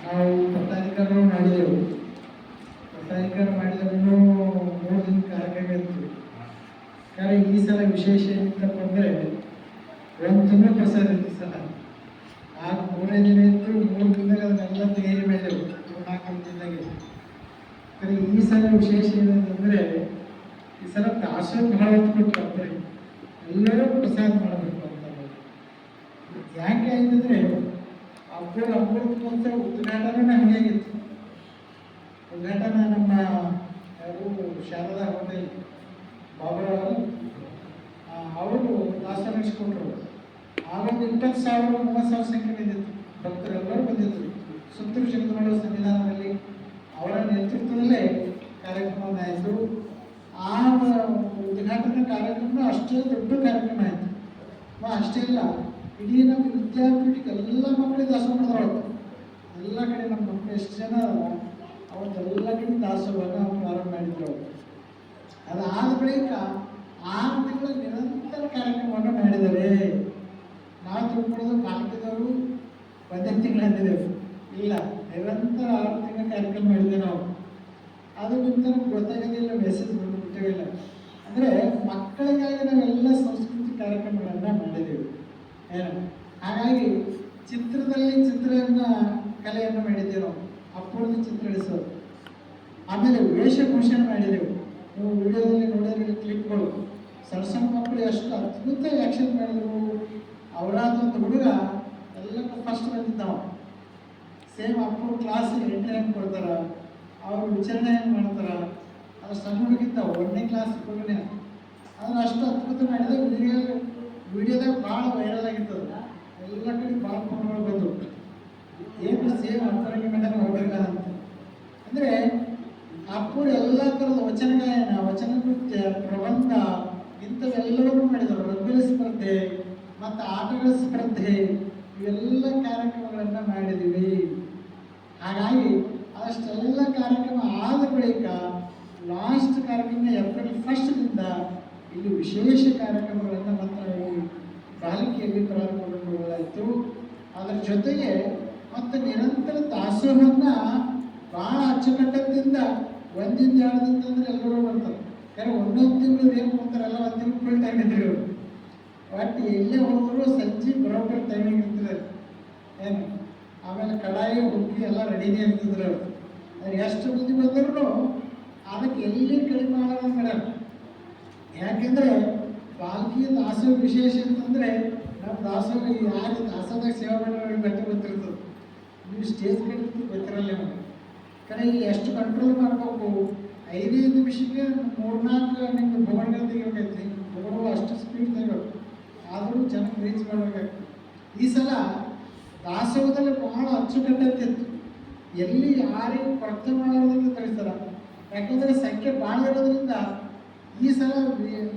ನಾವು ಪಟ್ಟಾಧಿಕಾರನೂ ಮಾಡಿದೆವು. ಪಟ್ಟಾಧಿಕಾರ ಮಾಡಿದ್ರೂ 3 ದಿನ ಕಾರ್ಯಕ್ರಮ ಇತ್ತು. ಆದರೆ ಈ ಸಲ ವಿಶೇಷ ಏನಂತಪ್ಪ ಅಂದರೆ 1 ತಿಂಗಳು ಪ್ರಸಾದ ಇತ್ತು ಸಲ. ಆಗ 3ನೇ ದಿನ ಇತ್ತು, 3 ದಿನದಾಗ ಅದನ್ನೆಲ್ಲ ತಯಾರಿ ಮಾಡಿದೆವು 4 ದಿನದಾಗೆ. ಆದರೆ ಈ ಸಲ ವಿಶೇಷ ಏನಂತಂದರೆ ಈ ಸಲ ದಾಸೋಹ ಭಾಳ ಹೊತ್ತು ಕೊಟ್ಟು ಎಲ್ಲರೂ ಪ್ರಸಾದ ಮಾಡಬೇಕು ಅಂತ. ಯಾಕೆ ಆಯ್ತಂದ್ರೆ ಅಮೃತ ಉದ್ಘಾಟನೆ ಹಂಗಾಗಿತ್ತು. ಉದ್ಘಾಟನೆ ನಮ್ಮ ಯಾರು ಶಾರದಾ ಹೋಟೆಲ್ ಬಾಬುರವರು ಅವರು ದಾಸ ನಡೆಸ್ಕೊಟ್ರು. ಆಗೊಂದು 20,000 30,000 ಸಂಖ್ಯೆ ಬಂದಿತ್ತು. ಭಕ್ತರೆಲ್ಲರೂ ಬಂದಿದ್ರು. ಸುತ್ತೂರು ಜಗದ್ಗುರು ಸನ್ನಿಧಾನದಲ್ಲಿ ಅವರ ನೇತೃತ್ವದಲ್ಲೇ ಕಾರ್ಯಕ್ರಮವಾಯಿತು. ಆ ಉದ್ಘಾಟನಾ ಕಾರ್ಯಕ್ರಮ ಅಷ್ಟೇ ದೊಡ್ಡ ಕಾರ್ಯಕ್ರಮ ಆಯಿತು. ಅಷ್ಟೇ ಇಲ್ಲ, ಇಡೀ ನಮ್ಮ ವಿದ್ಯಾಪೀಠಕ್ಕೆ ಎಲ್ಲ ಮಕ್ಕಳಿಗೆ ದಾಸೋಹ ಮಾಡಿದ್ರು. ಎಲ್ಲ ಕಡೆ ನಮ್ಮ ಮಕ್ಕಳು ಎಷ್ಟು ಜನ ಅವತ್ತೆಲ್ಲ ಕಡೆ ದಾಸೋಹವನ್ನು ಪ್ರಾರಂಭ ಮಾಡಿದ್ರು. ಅದಾದ ಬಳಿಕ 6 ತಿಂಗಳು ನಿರಂತರ ಕಾರ್ಯಕ್ರಮವನ್ನು ಮಾಡಿದ್ದಾರೆ. ನಾವು ತಿಳ್ಕೊಳ್ಳೋದು ಕಾಲಕದವರು 1 ತಿಂಗಳು ಅಂದಿದ್ದೇವೆ. ಇಲ್ಲ, ನಿರಂತರ 6 ತಿಂಗಳ ಕಾರ್ಯಕ್ರಮ ಮಾಡಿದ್ದೇವೆ ನಾವು. ಅದು ನಿಂತರ ಗೊತ್ತಾಗೋದಿಲ್ಲ, ಮೆಸೇಜ್ ಬಿಟ್ಟಿಲ್ಲ. ಅಂದರೆ ಮಕ್ಕಳಿಗಾಗಿ ನಾವೆಲ್ಲ ಸಂಸ್ಕೃತಿ ಕಾರ್ಯಕ್ರಮಗಳನ್ನು ಮಾಡಿದ್ದೇವೆ. ಹಾಗಾಗಿ ಚಿತ್ರದಲ್ಲಿ ಕಲೆಯನ್ನು ಮಾಡಿದ್ದೇವೆ ನಾವು. ಅಪೂರ್ವ ಚಿತ್ರ ಹಿಡಿಸೋದು. ಆಮೇಲೆ ವೇಷಭೂಷಣ ಮಾಡಿದೆವು. ನೀವು ವಿಡಿಯೋದಲ್ಲಿ ನೋಡಿದ್ರೆ ಕ್ಲಿಪ್ಗಳು ಸಣ್ಣ ಮಕ್ಕಳು ಎಷ್ಟು ಅದ್ಭುತ ಆ್ಯಕ್ಷನ್ ಮಾಡಿದ್ರು. ಅವರಾದ ಒಂದು ಹುಡುಗ ಎಲ್ಲಕ್ಕೂ ಫಸ್ಟ್ ಬಂದಿದ್ದಾವ. ಸೇಮ್ ಅಪ್ಪು ಕ್ಲಾಸಿಗೆ ಎಂಟ್ರಿ ಹೆಂಗೆ ಕೊಡ್ತಾರೆ, ಅವರು ವಿಚಾರಣೆ ಹೆಂಗೆ ಮಾಡ್ತಾರೆ. ಅದು ಸಣ್ಣ ಹುಡುಗಿದ್ದಾವೆ, 1ನೇ ಕ್ಲಾಸಿಗೆ ಹೋಗನೆ. ಅದನ್ನು ಅಷ್ಟು ಅದ್ಭುತ ಮಾಡಿದೆ. ವಿಡಿಯೋದಾಗ ಭಾಳ ವೈರಲ್ ಆಗಿತ್ತು. ಎಲ್ಲ ಕಡೆ ಭಾಳ ಫೋನ್ಗಳು ಬಂದವು. ಏನು ಸೇಮ್ ಅಂತರಂಗ ಮೇಲೆ ಹೋಗ್ಬೇಕಂತ. ಅಂದರೆ ಅಪ್ಪು ಎಲ್ಲ ಥರದ ವಚನ ಗಾಯನ, ವಚನ ನೃತ್ಯ, ಪ್ರಬಂಧ ಇಂಥವೆಲ್ಲವೂ ಮಾಡಿದರು. ರಂಗೋಲಿ ಸ್ಪರ್ಧೆ ಮತ್ತು ಆಟಗಳ ಸ್ಪರ್ಧೆ ಇವೆಲ್ಲ ಕಾರ್ಯಕ್ರಮಗಳನ್ನು ಮಾಡಿದ್ದೀವಿ. ಹಾಗಾಗಿ ಅಷ್ಟೆಲ್ಲ ಕಾರ್ಯಕ್ರಮ ಆದ ಬಳಿಕ ಲಾಸ್ಟ್ ಕಾರ್ಯಕ್ರಮ ಏಪ್ರಿಲ್ 1ರಿಂದ ಇಲ್ಲಿ ವಿಶೇಷ ಕಾರ್ಯಕ್ರಮಗಳನ್ನು ಮಾತ್ರ ಈ ಬಾಲಿಕೆಯಲ್ಲಿ ಪ್ರಾರಂಭಗೊಳ್ಳಾಯಿತು. ಅದರ ಜೊತೆಗೆ ಮತ್ತು ನಿರಂತರ ದಾಸೋಹವನ್ನು ಭಾಳ ಅಚ್ಚುಕಟ್ಟದಿಂದ 1 ದಿನ 2 ದಿನ ಅಂದರೆ ಎಲ್ಲರೂ ಬರ್ತಾರೆ. ಯಾರು 1 ತಿಂಗಳು ಏನು ಕೊಡ್ತಾರಲ್ಲ, 1 ತಿಂಗಳು ಫುಲ್ ಟೈಮ್ ಇದ್ದರು ಇವರು. ಒಟ್ಟು ಎಲ್ಲೇ ಹೋದರೂ ಸಂಜೆ ಬರೋಬ್ಬರಿ ಟೈಮಿಂಗ್ ಇರ್ತದೆ ಏನು. ಆಮೇಲೆ ಕಡಾಯಿ ಹುಗ್ಗಿ ಎಲ್ಲ ರೆಡಿನೇ ಇರ್ತಿದ್ರು ಅವರು. ಅದು ಎಷ್ಟು ಮಂದಿ ಬಂದರೂ ಅದಕ್ಕೆ ಎಲ್ಲಿ ಕಡಿಮೆ ಮಾಡೋದು ಮೇಡಮ್. ಯಾಕೆಂದರೆ ಬಾಲ್ಕಿ ದಾಸೋಹ ವಿಶೇಷ ಅಂತಂದರೆ ನಮ್ಮ ದಾಸೋಹ ಯಾರು ದಾಸೋಹದಾಗ ಸೇವೆ ಮಾಡೋರಿಗೆ ಬೆಟ್ಟ ಗೊತ್ತಿರ್ತದೆ. ನೀವು ಸ್ಟೇಜ್ ಕಡೆ ಗೊತ್ತಿರಲ್ಲ ನಮಗೆ. ಕರೆ ಇಲ್ಲಿ ಎಷ್ಟು ಕಂಟ್ರೋಲ್ ಮಾಡಬೇಕು. 5 ನಿಮಿಷಕ್ಕೆ 3-4 ನಿಮ್ಗೆ ಬೊಗಡ್ಗಳು ತೆಗಿಬೇಕೈತಿ. ಬೊಗಡ್ಗಳು ಅಷ್ಟು ಸ್ಪೀಡ್ ತೆಗಿಬೇಕು. ಆದರೂ ಜನಕ್ಕೆ ರೀಚ್ ಮಾಡಬೇಕಾಗ್ತದೆ. ಈ ಸಲ ದಾಸೋಹದಲ್ಲಿ ಭಾಳ ಅಚ್ಚುಕಟ್ಟಿತ್ತು. ಎಲ್ಲಿ ಯಾರಿಗೆ ಕೊರತೆ ಮಾಡೋದ್ರಿಂದ ತಿಳಿಸ್ತಾರೆ. ಯಾಕೆಂದರೆ ಸಂಖ್ಯೆ ಭಾಳ ಇರೋದ್ರಿಂದ ಈ ಸಲ